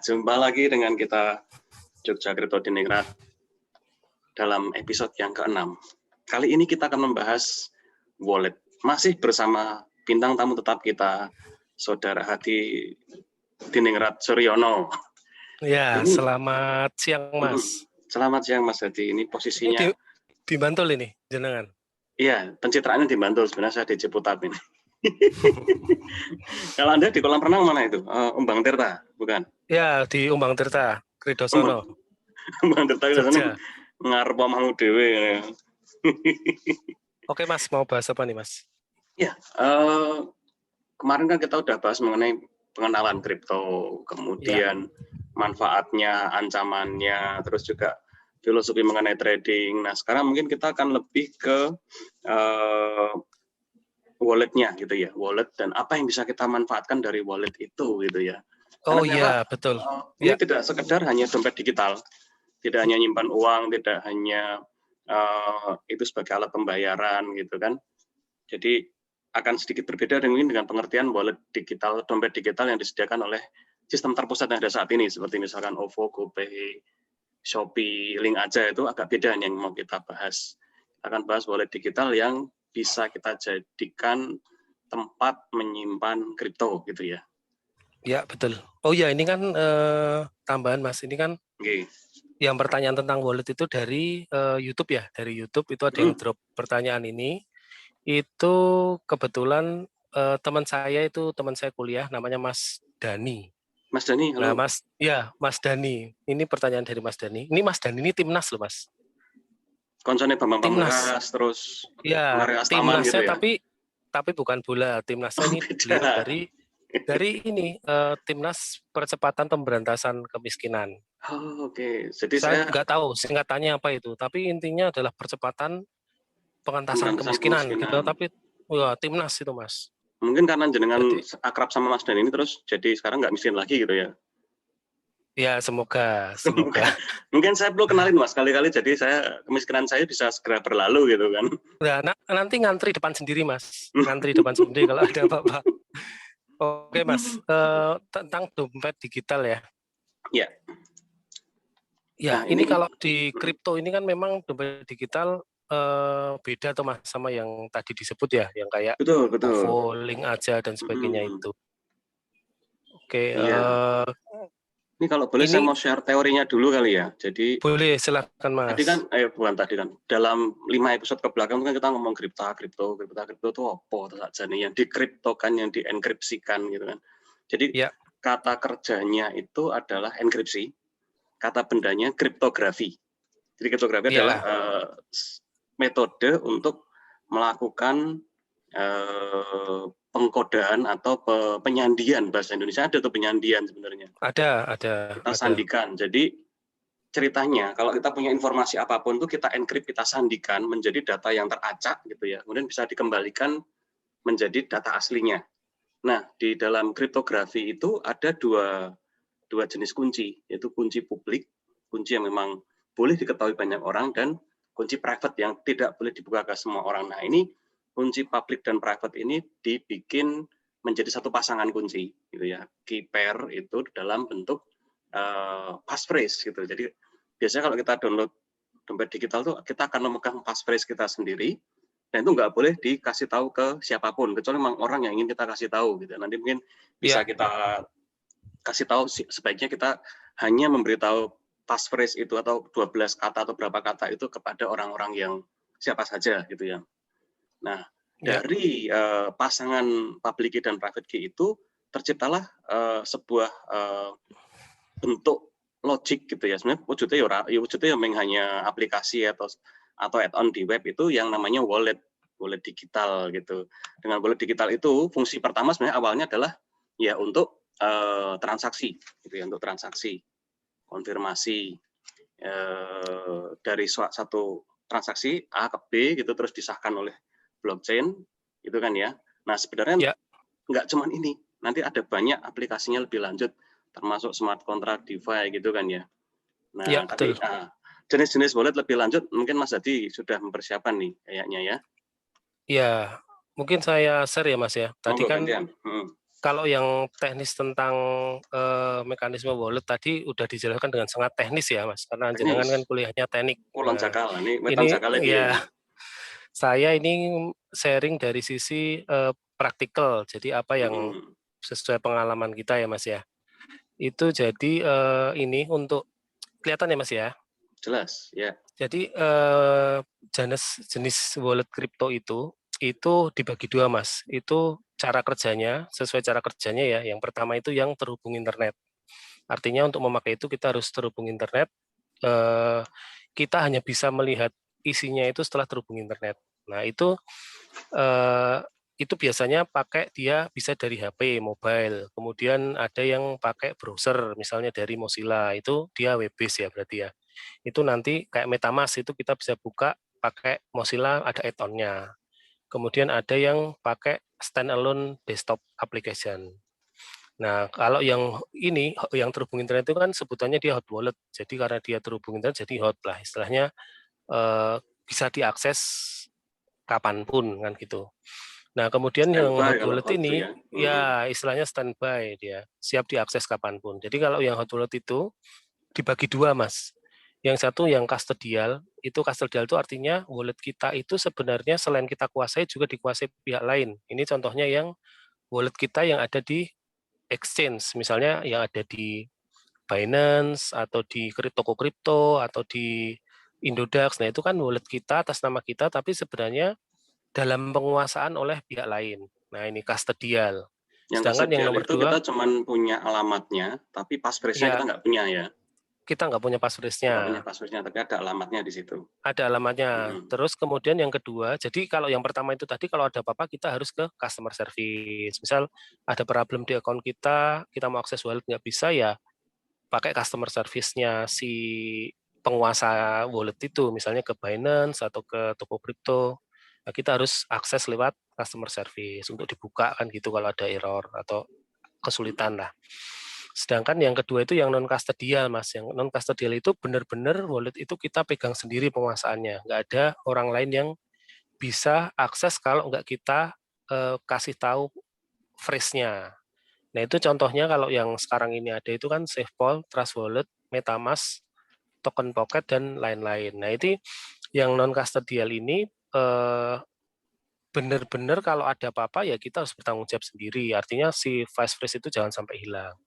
Jumpa lagi dengan kita Jogja Crypto Diningrat dalam episode yang ke-6. Kali ini kita akan membahas wallet. Masih bersama bintang tamu tetap kita, Saudara Hadi Diningrat Suryono. Ya, selamat siang Mas. Selamat siang Mas Hadi. Ini posisinya di Bantul ini, jenengan. Iya, pencitraannya di Bantul. Sebenarnya saya di Ciputat ini. Kalau Anda di kolam renang mana itu? Umbang Tirta, bukan? Ya, di Umbang Tirta, Kridosono. Umbang Tirta Kridosono. Ngarep omahmu dhewe. Oke Mas, mau bahas apa nih Mas? Ya, kemarin kan kita udah bahas mengenai pengenalan kripto, kemudian manfaatnya, ancamannya, terus juga filosofi mengenai trading. Nah, sekarang mungkin kita akan lebih ke walletnya gitu ya, wallet dan apa yang bisa kita manfaatkan dari wallet itu gitu ya. Oh iya, betul. Ini tidak sekedar hanya dompet digital, tidak hanya nyimpan uang, tidak hanya itu sebagai alat pembayaran gitu kan. Jadi akan sedikit berbeda dengan pengertian wallet digital, dompet digital yang disediakan oleh sistem terpusat yang ada saat ini, seperti misalkan OVO, GoPay, Shopee, Link aja itu agak beda yang mau kita bahas. Kita akan bahas wallet digital yang bisa kita jadikan tempat menyimpan kripto gitu ya. Ya, betul. Oh ya, ini kan tambahan Mas, ini kan yang pertanyaan tentang wallet itu dari YouTube ya, dari YouTube itu ada yang drop pertanyaan ini. Itu kebetulan teman saya kuliah namanya Mas Dani. Mas Dani, halo. Nah, Mas Dani. Ini pertanyaan dari Mas Dani. Ini Mas Dani ini timnas loh, Mas. Konsone Bambang Pamungkas terus timnasnya gitu ya. Tapi bukan bola. Timnasnya ini beliau dari ini Timnas Percepatan Pemberantasan Kemiskinan. Oh, oke. Jadi saya nggak tahu singkatannya apa itu, tapi intinya adalah percepatan pengentasan kemiskinan gitu. Tapi Timnas itu Mas. Mungkin karena jenengan akrab sama Mas Dani ini terus jadi sekarang nggak miskin lagi gitu ya. Ya, semoga. Mungkin saya perlu kenalin Mas kali-kali, jadi kemiskinan saya bisa segera berlalu gitu kan. Nah, nanti ngantri depan sendiri Mas, ngantri depan sendiri kalau ada apa-apa. Oke Mas, tentang dompet digital ya. Iya. Ya, ini kalau di kripto ini kan memang dompet digital beda tuh Mas sama yang tadi disebut ya, yang kayak OVO, Link aja dan sebagainya itu. Oke. Ini kalau boleh saya mau share teorinya dulu kali ya. Jadi boleh, silakan Mas. Tadi kan dalam 5 episode ke belakang kan kita ngomong kripto itu apa saja nih yang dikriptokan, yang dienkripsikan gitu kan. Jadi kata kerjanya itu adalah enkripsi, kata bendanya kriptografi. Jadi kriptografi adalah metode untuk melakukan pengkodaan atau penyandian, bahasa Indonesia ada tuh penyandian sebenarnya. Ada. Kita sandikan. Jadi ceritanya kalau kita punya informasi apapun tuh kita enkrip, kita sandikan menjadi data yang teracak gitu ya. Kemudian bisa dikembalikan menjadi data aslinya. Nah, di dalam kriptografi itu ada dua jenis kunci, yaitu kunci publik, kunci yang memang boleh diketahui banyak orang, dan kunci private yang tidak boleh dibuka ke semua orang. Nah, ini kunci public dan private ini dibikin menjadi satu pasangan kunci gitu ya. Key pair itu dalam bentuk passphrase gitu. Jadi biasanya kalau kita download dompet digital tuh kita akan memegang passphrase kita sendiri, dan itu nggak boleh dikasih tahu ke siapapun kecuali memang orang yang ingin kita kasih tahu gitu. Nanti mungkin bisa kita kasih tahu, sebaiknya kita hanya memberitahu passphrase itu atau 12 kata atau berapa kata itu kepada orang-orang yang siapa saja gitu ya. Nah, dari pasangan public key dan private key itu terciptalah sebuah bentuk logik gitu ya. Sebenarnya wujudnya hanya aplikasi atau add-on di web itu yang namanya wallet digital gitu. Dengan wallet digital itu fungsi pertama sebenarnya awalnya adalah ya untuk transaksi gitu ya, untuk transaksi konfirmasi dari satu transaksi A ke B gitu terus disahkan oleh blockchain gitu kan ya. Nah, sebenarnya nggak cuma ini, nanti ada banyak aplikasinya lebih lanjut termasuk smart contract, DeFi gitu kan ya. Nah, tapi jenis-jenis wallet lebih lanjut mungkin Mas Hadi sudah mempersiapkan nih kayaknya ya. Ya, mungkin saya share ya Mas ya. Tadi kan Kalau yang teknis tentang mekanisme wallet tadi udah dijelaskan dengan sangat teknis ya, Mas. Karena jenengan kan kuliahnya teknik. Pulang Nah, cakal, ini wetan ini cakal lagi ya. ya saya ini sharing dari sisi praktikal. Jadi apa yang sesuai pengalaman kita ya, Mas ya. Itu jadi ini untuk kelihatan ya, Mas ya. Jelas, ya. Jadi jenis wallet kripto itu dibagi dua, Mas. Itu cara kerjanya, sesuai cara kerjanya ya. Yang pertama itu yang terhubung internet. Artinya untuk memakai itu kita harus terhubung internet. Kita hanya bisa melihat isinya itu setelah terhubung internet. Nah itu biasanya pakai dia bisa dari HP, mobile. Kemudian ada yang pakai browser, misalnya dari Mozilla. Itu dia web based ya berarti ya. Itu nanti kayak MetaMask itu kita bisa buka pakai Mozilla, ada add-on-nya. Kemudian ada yang pakai standalone desktop application. Nah, kalau yang ini yang terhubung internet itu kan sebutannya dia hot wallet. Jadi karena dia terhubung internet jadi hot lah istilahnya, bisa diakses kapanpun kan gitu. Nah, kemudian yang hot Standby kalau wallet hot itu ini ya. ya istilahnya standby, dia siap diakses kapanpun. Jadi kalau yang hot wallet itu dibagi dua, Mas. Yang satu yang custodial, itu artinya wallet kita itu sebenarnya selain kita kuasai juga dikuasai pihak lain. Ini contohnya yang wallet kita yang ada di exchange, misalnya yang ada di Binance atau di toko kripto atau di Indodax. Nah, itu kan wallet kita atas nama kita tapi sebenarnya dalam penguasaan oleh pihak lain. Nah, ini custodial. Yang Sedangkan yang custodial nomor itu kita dua, cuman punya alamatnya, tapi passphrase-nya kita ya nggak punya ya. kita nggak punya Nggak punya password-nya. password-nya, tapi ada alamatnya di situ. Ada alamatnya. Terus kemudian yang kedua, jadi kalau yang pertama itu tadi kalau ada apa-apa kita harus ke customer service. Misal ada problem di akun kita mau akses wallet nggak bisa ya pakai customer service-nya si penguasa wallet itu, misalnya ke Binance atau ke toko kripto. Nah, kita harus akses lewat customer service untuk dibuka kan gitu kalau ada error atau kesulitan lah. Sedangkan yang kedua itu yang non custodial, Mas. Yang non custodial itu benar-benar wallet itu kita pegang sendiri penguasaannya. Nggak ada orang lain yang bisa akses kalau nggak kita kasih tahu phrase-nya. Nah, itu contohnya kalau yang sekarang ini ada itu kan SafePol, Trust Wallet, MetaMask, Token Pocket, dan lain-lain. Nah, itu yang non custodial ini benar-benar kalau ada apa-apa ya kita harus bertanggung jawab sendiri. Artinya si passphrase itu jangan sampai hilang.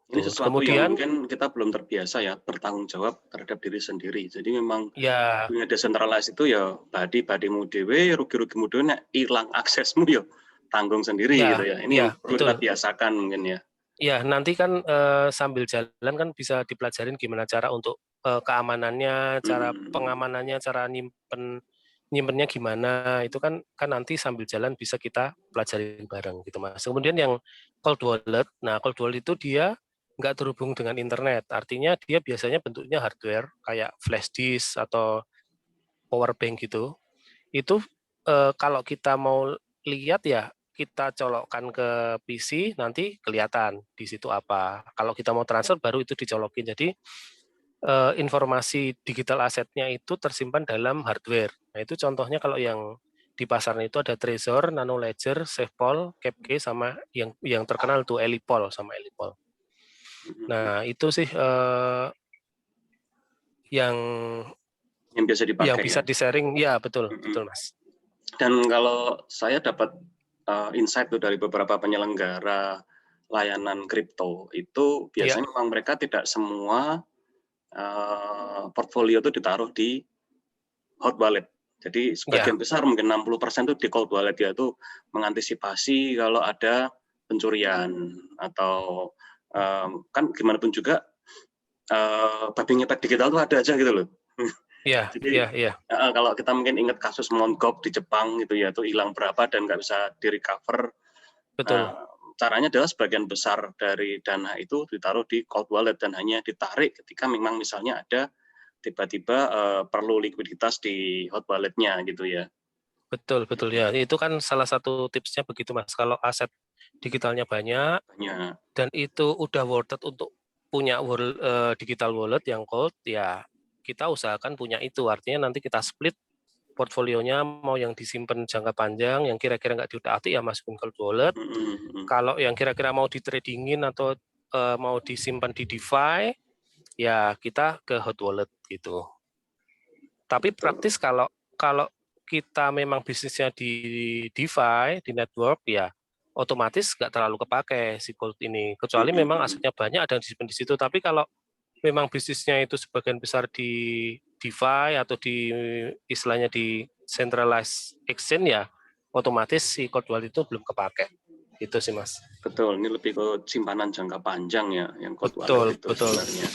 Ini Tuh. sesuatu yang Kemudian mungkin kita belum terbiasa ya, bertanggung jawab terhadap diri sendiri. Jadi memang ya punya decentralized itu ya badi-badimu dewe, rugi-rugimu dewe, hilang aksesmu ya tanggung sendiri gitu ya. Ini yang perlu kita betul. biasakan mungkin ya. Ya, nanti kan sambil jalan kan bisa dipelajarin gimana cara untuk keamanannya, cara pengamanannya, cara nyimpennya gimana. Itu kan nanti sambil jalan bisa kita pelajarin bareng gitu, Mas. Kemudian yang cold wallet. Nah, cold wallet itu dia nggak terhubung dengan internet. Artinya dia biasanya bentuknya hardware kayak flash disk atau power bank gitu. Itu kalau kita mau lihat ya kita colokkan ke PC nanti kelihatan di situ apa. Kalau kita mau transfer baru itu dicolokin. Jadi informasi digital asetnya itu tersimpan dalam hardware. Nah, itu contohnya kalau yang di pasaran itu ada Trezor, Nano Ledger, SafePol, Capkey sama yang terkenal tuh Elipol sama Elipol. Nah, itu sih yang biasa dipakai bisa ya. di-sharing. Ya, betul, betul, Mas. Dan kalau saya dapat insight tuh dari beberapa penyelenggara layanan kripto itu biasanya memang mereka tidak semua portfolio itu ditaruh di hot wallet. Jadi sebagian besar mungkin 60% itu di cold wallet, yaitu mengantisipasi kalau ada pencurian atau kan gimana pun juga babi ngepet digital itu ada aja gitu loh. Jadi kalau kita mungkin ingat kasus Mt. Gox di Jepang gitu ya, itu hilang berapa dan nggak bisa direcover. Betul. Caranya adalah sebagian besar dari dana itu ditaruh di cold wallet dan hanya ditarik ketika memang misalnya ada tiba-tiba perlu likuiditas di hot wallet-nya gitu ya. Betul, betul ya. Itu kan salah satu tipsnya begitu, Mas. Kalau aset digitalnya banyak dan itu udah worth it untuk punya digital wallet yang cold, ya kita usahakan punya itu. Artinya nanti kita split portfolionya mau yang disimpan jangka panjang, yang kira-kira nggak diutak-atik ya masukin cold wallet. Kalau yang kira-kira mau di tradingin atau mau disimpan di DeFi, ya kita ke hot wallet gitu. Tapi praktis kalau kita memang bisnisnya di DeFi, di network, ya otomatis nggak terlalu kepake si gold ini. Kecuali memang asetnya banyak ada yang disimpan di situ. Tapi kalau memang bisnisnya itu sebagian besar di DeFi atau di istilahnya di centralized exchange, ya otomatis si cold wallet itu belum kepake. Itu sih Mas. Betul, ini lebih ke simpanan jangka panjang ya, yang cold wallet itu sebenarnya.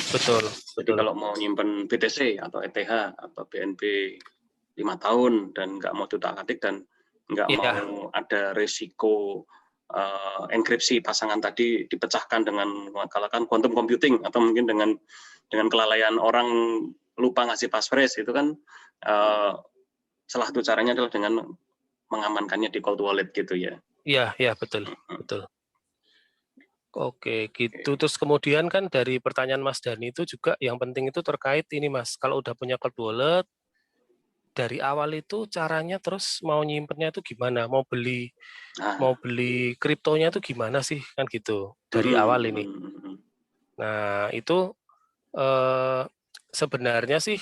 Jadi kalau mau nyimpen BTC atau ETH atau BNB 5 tahun dan nggak mau tutak-atik dan nggak mau ada resiko enkripsi pasangan tadi dipecahkan dengan menggunakan quantum computing atau mungkin dengan kelalaian orang lupa ngasih passphrase, itu kan salah satu caranya adalah dengan mengamankannya di cold wallet gitu ya. Iya, betul. Oke, gitu. Terus kemudian kan dari pertanyaan Mas Dani itu juga yang penting itu terkait ini Mas, kalau udah punya cold wallet, dari awal itu caranya terus mau nyimpennya itu gimana? Mau beli kriptonya itu gimana sih? Kan gitu, dari awal ini. Nah, itu sebenarnya sih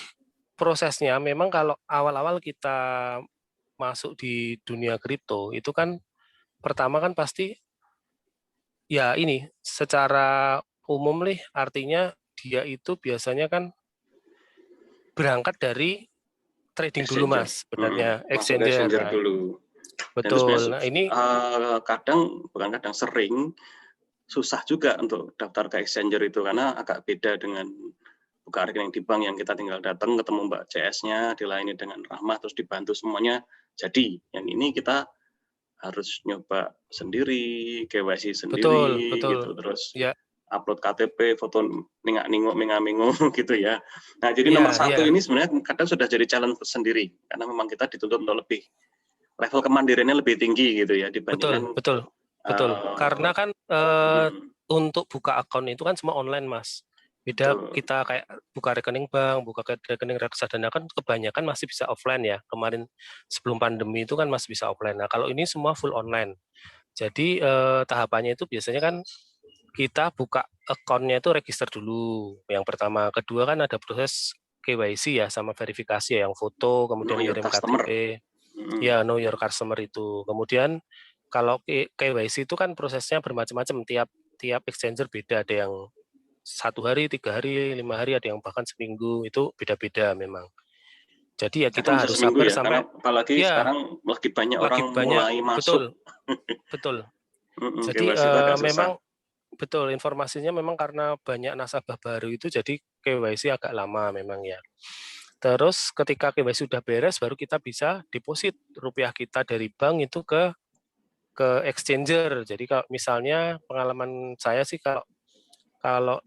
prosesnya memang kalau awal-awal kita masuk di dunia kripto, itu kan pertama kan pasti ya ini secara umum nih, artinya dia itu biasanya kan berangkat dari trading dulu Mas, sebenarnya exchanger dulu. Betul. Nah ini kadang sering susah juga untuk daftar ke exchanger itu karena agak beda dengan buka rekening di bank yang kita tinggal datang ketemu Mbak CS-nya, dilayani dengan ramah terus dibantu semuanya jadi. Yang ini kita harus nyoba sendiri, KYC sendiri, gitu, terus upload KTP, foto ningok mengamingo gitu ya. Nah jadi nomor satu ini sebenarnya kadang sudah jadi challenge sendiri karena memang kita dituntut untuk lebih level kemandiriannya lebih tinggi gitu ya dibandingkan. Betul. Karena kan untuk buka akun itu kan semua online Mas. Beda kita kayak buka rekening bank, buka rekening reksadana kan kebanyakan masih bisa offline ya. Kemarin sebelum pandemi itu kan masih bisa offline. Nah kalau ini semua full online. Jadi tahapannya itu biasanya kan kita buka akunnya itu register dulu. Yang pertama, kedua kan ada proses KYC ya sama verifikasi ya, yang foto, kemudian ngirim KTP. Ya, know your customer itu. Kemudian kalau KYC itu kan prosesnya bermacam-macam. Tiap exchanger beda. Ada yang 1 hari, 3 hari, 5 hari, ada yang bahkan seminggu. Itu beda-beda memang. Jadi ya kita harus sabar sampai. Apalagi sekarang lagi banyak orang mulai masuk. Betul. Jadi memang betul informasinya memang karena banyak nasabah baru itu jadi KYC agak lama memang ya. Terus ketika KYC sudah beres baru kita bisa deposit rupiah kita dari bank itu ke exchanger. Jadi kalau misalnya pengalaman saya sih kalau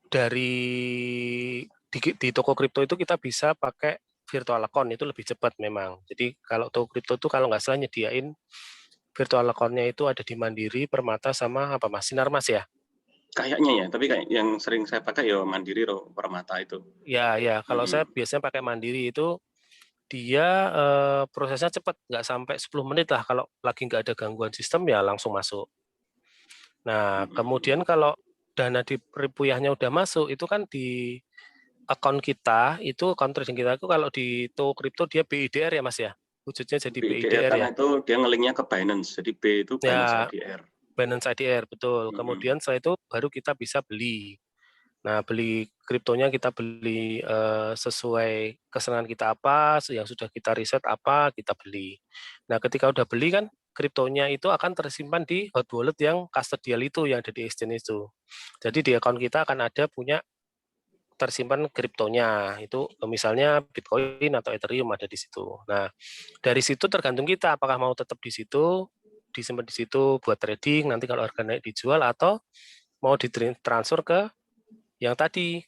dari di toko kripto itu kita bisa pakai virtual account, itu lebih cepat memang. Jadi kalau toko kripto itu kalau nggak salah nyediain virtual account-nya itu ada di Mandiri, Permata sama apa Mas? Sinar Mas ya? Kayaknya ya, tapi kayak yang sering saya pakai ya Mandiri atau Permata itu. Ya, kalau saya biasanya pakai Mandiri itu dia prosesnya cepat, nggak sampai 10 menit lah. Kalau lagi nggak ada gangguan sistem ya langsung masuk. Nah, kemudian kalau dana di rupiahnya udah masuk, itu kan di akun kita, itu akun trading kita itu kalau di toko kripto dia BIDR ya Mas ya? Wujudnya jadi BIDR ya? Itu dia ngelinknya ke Binance, jadi B itu Binance IDR. Binance IDR, betul. Kemudian setelah itu baru kita bisa beli. Nah, beli kriptonya kita beli sesuai kesenangan kita apa, yang sudah kita riset apa, kita beli. Nah, ketika udah beli kan, kriptonya itu akan tersimpan di hot wallet yang custodial itu, yang ada di exchange itu. Jadi di akun kita akan ada punya tersimpan kriptonya, itu misalnya Bitcoin atau Ethereum ada di situ. Nah, dari situ tergantung kita apakah mau tetap di situ, disimpan di situ buat trading, nanti kalau harga naik dijual, atau mau ditransfer ke yang tadi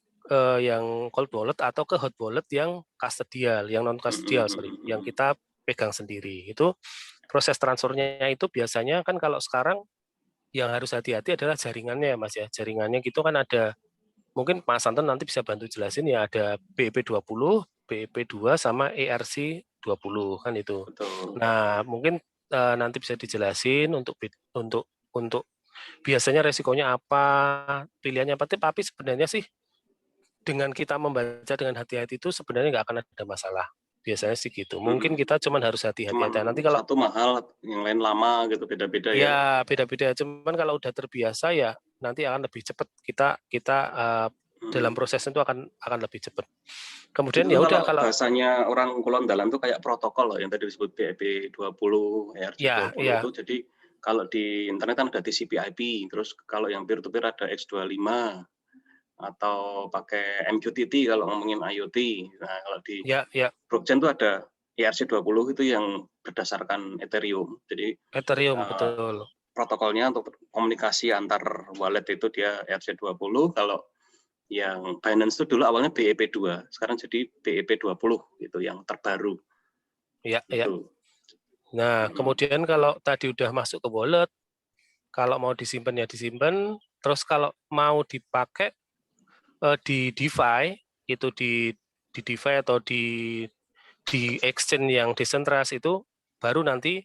yang cold wallet atau ke hot wallet yang custodial, yang non custodial yang kita pegang sendiri. Itu proses transfernya itu biasanya kan kalau sekarang yang harus hati-hati adalah jaringannya ya Mas ya. Jaringannya gitu kan ada, mungkin Mas Anton nanti bisa bantu jelasin ya, ada BEP20, BEP2 sama ERC20 kan itu. Betul. Nah, mungkin nanti bisa dijelasin untuk biasanya resikonya apa, pilihannya apa. Tapi sebenarnya sih dengan kita membaca dengan hati-hati itu sebenarnya nggak akan ada masalah. Biasanya sih gitu. Mungkin kita cuman harus hati-hati aja. Nanti kalau satu mahal, yang lain lama gitu, beda-beda ya. Ya, beda-beda. Cuman kalau udah terbiasa ya nanti akan lebih cepat. Kita dalam proses itu akan lebih cepat. Kemudian ya udah kalau bahasanya orang Kulon Dalam tuh kayak protokol loh, yang tadi disebut BEP20, ERC20 itu. Jadi kalau di internet kan ada TCP/IP, terus kalau yang peer-to-peer ada X25 atau pakai MQTT kalau ngomongin IoT. Nah, kalau di blockchain itu ada ERC20 itu yang berdasarkan Ethereum. Jadi Ethereum betul. Protokolnya untuk komunikasi antar wallet itu dia ERC20. Kalau yang Binance itu dulu awalnya BEP2, sekarang jadi BEP20 itu yang terbaru. Iya, iya. Nah, kemudian kalau tadi udah masuk ke wallet, kalau mau disimpan ya disimpan, terus kalau mau dipakai di DeFi, itu di DeFi atau di exchange yang decentralized itu baru nanti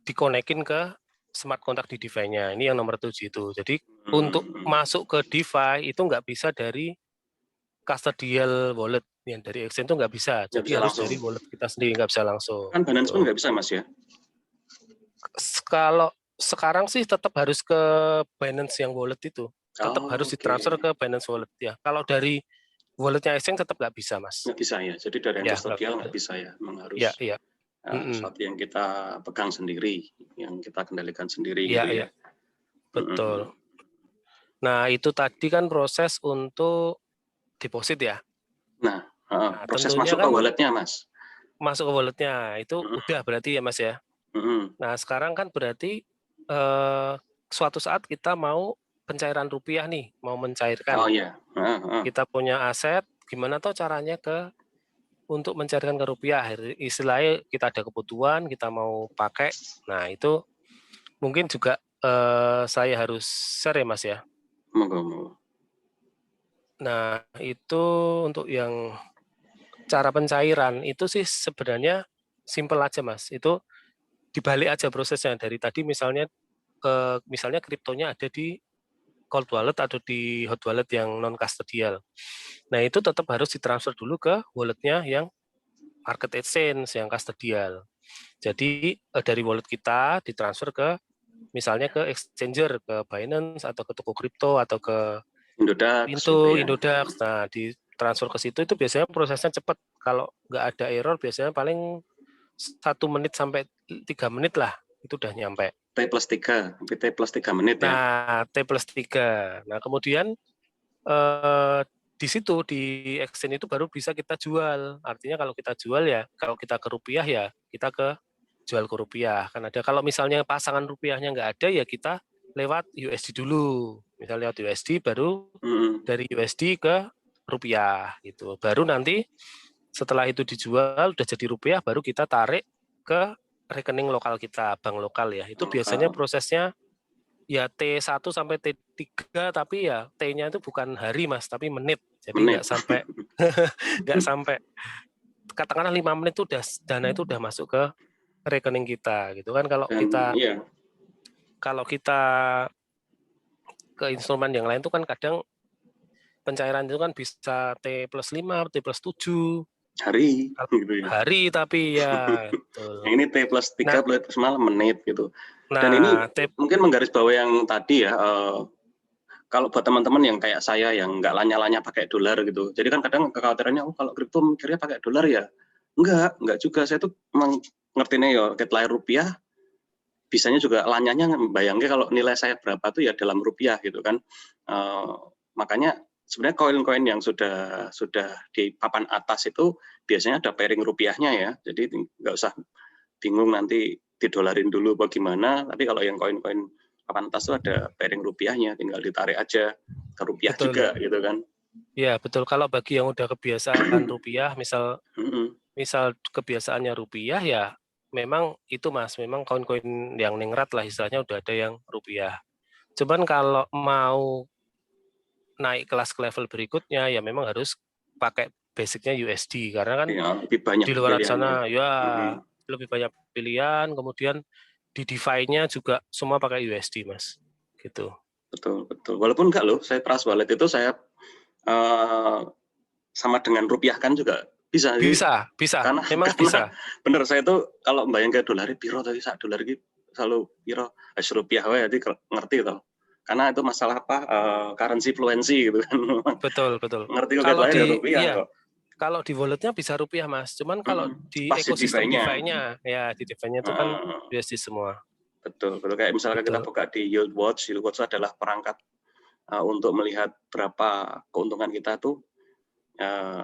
dikonekin ke smart contract di DeFi-nya. Ini yang nomor 7 itu. Jadi untuk masuk ke DeFi itu nggak bisa dari custodial wallet, yang dari exchange itu nggak bisa. Jadi harus langsung dari wallet kita sendiri, nggak bisa langsung. Kan Binance pun nggak bisa, Mas ya? Kalau sekarang sih tetap harus ke Binance yang wallet itu. Tetap harus ditransfer ke Binance wallet ya. Kalau dari walletnya exchange tetap nggak bisa, Mas. Nggak bisa ya. Jadi dari yang custodial nggak bisa ya. Memang harus sesuatu yang kita pegang sendiri, yang kita kendalikan sendiri gitu ya. Betul. Nah, itu tadi kan proses untuk deposit ya. Nah, proses masuk ke walletnya, Mas. Masuk ke walletnya itu udah berarti ya, Mas ya. Nah, sekarang kan berarti suatu saat kita mau pencairan rupiah nih, mau mencairkan. Oh iya. Kita punya aset, gimana tuh caranya untuk mencairkan ke rupiah? Istilahnya kita ada kebutuhan, kita mau pakai. Nah, itu mungkin juga saya harus share ya, Mas ya. Nah, itu untuk yang cara pencairan itu sih sebenarnya simple aja, Mas. Itu dibalik aja prosesnya. Dari tadi misalnya kriptonya ada di cold wallet atau di hot wallet yang non custodial. Nah, itu tetap harus ditransfer dulu ke walletnya yang market exchange yang custodial. Jadi dari wallet kita ditransfer ke misalnya ke exchanger, ke Binance atau ke toko kripto atau ke Indodax. Nah, ditransfer ke situ itu biasanya prosesnya cepat. Kalau nggak ada error biasanya paling 1 menit sampai 3 menit lah itu udah nyampe. T+3 menit ya. Nah, T+3. Nah, kemudian di situ di exchange itu baru bisa kita jual. Artinya kalau kita jual ya, kalau kita ke rupiah ya kita jual ke rupiah. Kan ada kalau misalnya pasangan rupiahnya nggak ada ya kita lewat USD dulu. Misalnya lewat USD baru dari USD ke rupiah gitu. Baru nanti setelah itu dijual udah jadi rupiah baru kita tarik ke rekening lokal kita, bank lokal ya. Itu biasanya prosesnya ya T1 sampai T3 tapi ya T-nya itu bukan hari, Mas, tapi menit. Jadi nggak sampai katakanlah 5 menit itu dana itu udah masuk ke rekening kita gitu kan. Kalau kita ke instrumen yang lain itu kan kadang pencairan itu kan bisa T+5, T+7 hari gitu ya. Hari tapi ya yang ini T+3 plus malah menit gitu. Dan ini mungkin menggarisbawahi yang tadi ya, kalau buat teman-teman yang kayak saya yang nggak lanya-lanya pakai dolar gitu. Jadi kan kadang kekhawatirannya, kalau kripto mikirnya pakai dolar ya. Enggak juga. Saya tuh ngertinya ya, lahir rupiah, bisanya juga lanyanya bayangnya kalau nilai saya berapa tuh ya dalam rupiah gitu kan. Makanya sebenarnya koin-koin yang sudah di papan atas itu biasanya ada pairing rupiahnya ya. Jadi nggak usah bingung nanti didolarin dulu bagaimana. Tapi kalau yang koin-koin papan atas itu ada pairing rupiahnya, tinggal ditarik aja ke rupiah juga gitu kan. Ya betul. Kalau bagi yang udah kebiasaan rupiah, misal kebiasaannya rupiah ya memang itu, Mas, memang koin-koin yang ningrat lah istilahnya udah ada yang rupiah. Cuman kalau mau naik kelas ke level berikutnya ya memang harus pakai basicnya USD karena kan ya, lebih banyak di luar pilihannya. sana ya lebih banyak pilihan, kemudian di DeFi-nya juga semua pakai USD, Mas. Gitu. Betul, betul. Walaupun enggak loh, saya Trust Wallet itu saya sama dengan rupiah kan juga bisa. Bisa. Memang bisa. Bener, saya tuh kalau bayang ke dolar piro tadi sak dolar iki selalu piro rupiah wae jadi ngerti toh. Karena itu masalah apa currency fluency gitu kan. Betul. Ngerti kok Kalau wae rupiah iya, kok. kalau di walletnya bisa rupiah, Mas. Cuman kalau di Pas ekosistem DeFi-nya. DeFi-nya, ya di DeFi-nya itu kan USD semua. Betul. Kayak misalnya kita buka di YieldWatch adalah perangkat untuk melihat berapa keuntungan kita tuh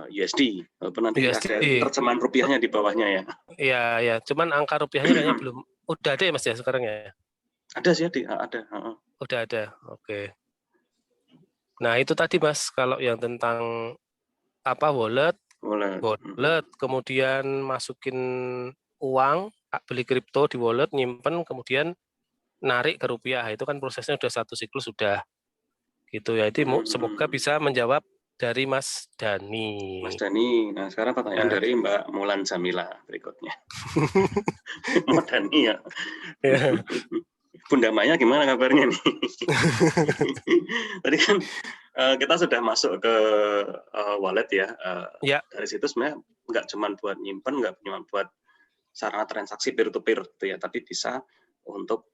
USD. Walaupun nanti USD. ada terjemahan rupiahnya di bawahnya ya. Iya. Cuman angka rupiahnya kayaknya belum. Udah ada ya, Mas ya sekarang ya? Ada sih, ada. Udah ada. Oke. Nah, itu tadi Mas, kalau yang tentang wallet, kemudian masukin uang, beli kripto di wallet, nyimpen, kemudian narik ke rupiah. Itu kan prosesnya udah satu siklus sudah. Gitu ya. Itu semoga bisa menjawab dari Mas Dani. Mas Dani, nah sekarang pertanyaan dari Mbak Mulan Jamila berikutnya. Mbak Dani ya. Bunda Maya gimana kabarnya nih? Tadi kan kita sudah masuk ke wallet ya. Dari situ sebenarnya nggak cuma buat nyimpen, nggak cuma buat sarana transaksi peer-to-peer gitu ya, tapi bisa untuk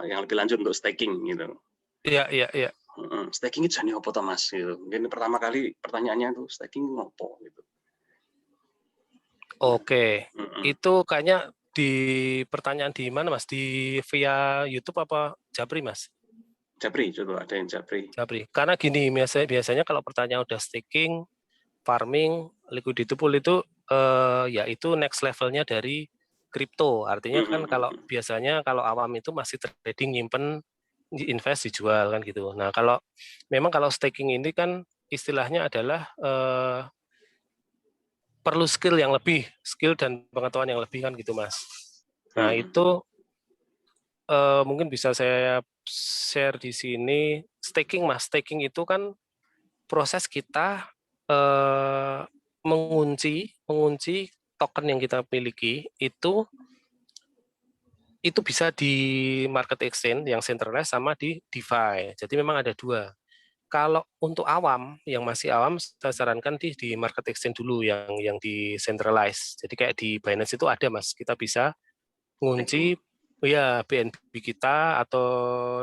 yang lebih lanjut untuk staking gitu. Iya. Staking itu jadi apa toh Mas? Gitu. Mungkin pertama kali pertanyaannya tuh staking apa gitu. Oke, itu kayaknya di pertanyaan di mana Mas? Di via YouTube apa Japri Mas? Japri, coba ada yang Japri. Karena gini, biasanya kalau pertanyaan udah staking, farming, liquidity pool itu ya itu next levelnya dari kripto. Artinya kan kalau biasanya kalau awam itu masih trading, nyimpen, invest, dijual kan gitu. Nah kalau staking ini kan istilahnya adalah perlu skill dan pengetahuan yang lebih kan gitu Mas. Nah itu mungkin bisa saya share di sini. Staking Mas, staking itu kan proses kita mengunci token yang kita miliki itu bisa di market exchange yang centralized sama di DeFi. Jadi memang ada dua. Kalau untuk awam, yang masih awam, saya sarankan di market exchange dulu yang di centralized. Jadi kayak di Binance itu ada Mas, kita bisa ngunci ya BNB kita atau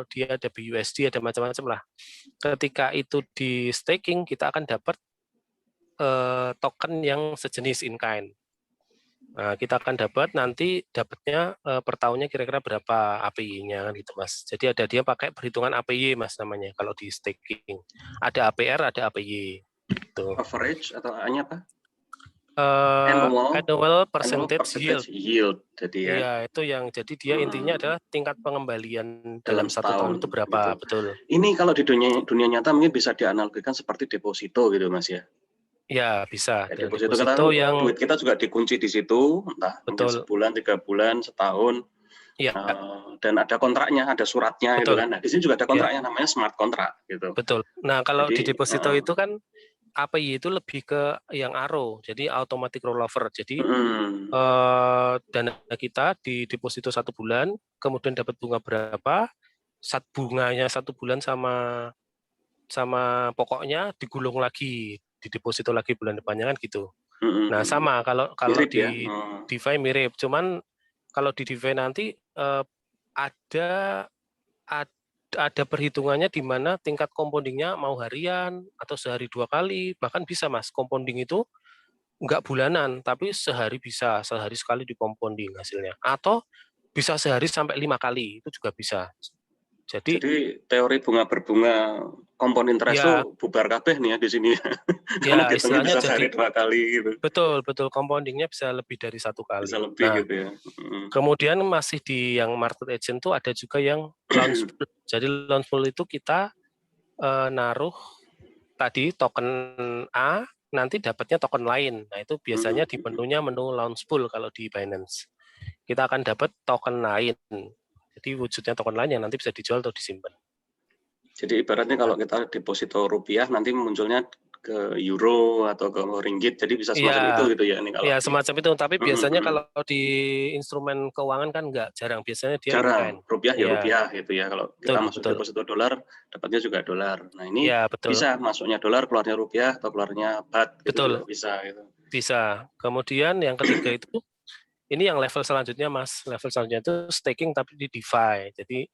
dia ada BUSD, ada macam-macam lah. Ketika itu di staking, kita akan dapat token yang sejenis in kind. Nah, kita akan dapatnya per tahunnya kira-kira berapa APY-nya kan gitu Mas. Jadi dia pakai perhitungan APY Mas namanya kalau di staking. Ada APR, ada APY. Gitu. Average atau hanya apa? Annual percentage yield. Jadi ya. Iya, itu yang jadi dia intinya adalah tingkat pengembalian dalam satu tahun itu berapa, gitu. Betul. Ini kalau di dunia nyata mungkin bisa dianalogikan seperti deposito gitu Mas ya. Ya, bisa. Deposito yang duit kita juga dikunci di situ, entah mungkin sebulan, 3 bulan, setahun. Ya. Dan ada kontraknya, ada suratnya gitu kan. Nah, di sini juga ada kontraknya namanya smart contract gitu. Betul. Nah, kalau di deposito itu kan APY itu lebih ke yang ARO, jadi automatic rollover. Jadi dana kita di deposito 1 bulan, kemudian dapat bunga berapa, bunganya 1 bulan sama pokoknya digulung lagi, di deposito lagi bulan depannya kan gitu. Nah sama kalau mirip di DeFi mirip, cuman kalau di DeFi nanti ada perhitungannya di mana tingkat compoundingnya mau harian atau sehari 2 kali, bahkan bisa Mas compounding itu nggak bulanan, tapi sehari sekali di compounding hasilnya, atau bisa sehari sampai 5 kali, itu juga bisa. Jadi teori bunga berbunga compound interest itu bubar kabeh nih ya di sini. Ya, istilahnya bisa sehari 2 kali gitu. Betul, compoundingnya bisa lebih dari 1 kali. Bisa lebih gitu ya. Kemudian masih di yang market agent tuh ada juga yang launch pool. Jadi launch pool itu kita naruh tadi token A, nanti dapatnya token lain. Nah itu biasanya di menunya menu launch pool kalau di Binance. Kita akan dapat token lain. Jadi wujudnya token lain yang nanti bisa dijual atau disimpan. Jadi ibaratnya kalau kita deposito rupiah nanti munculnya ke euro atau ke ringgit, jadi bisa semacam itu gitu ya ini kalau ya semacam itu. Tapi biasanya mm. kalau di instrumen keuangan kan jarang, biasanya dia in Jarang, kind. rupiah ya Iya, rupiah gitu ya. Kalau kita betul, masuk betul. deposito dolar, dapatnya juga dolar. Nah ini Ya, betul. bisa masuknya dolar, keluarnya rupiah atau keluarnya baht gitu Betul, juga bisa gitu. bisa. Kemudian yang ketiga itu, ini yang level selanjutnya Mas. Level selanjutnya itu staking tapi di DeFi. Jadi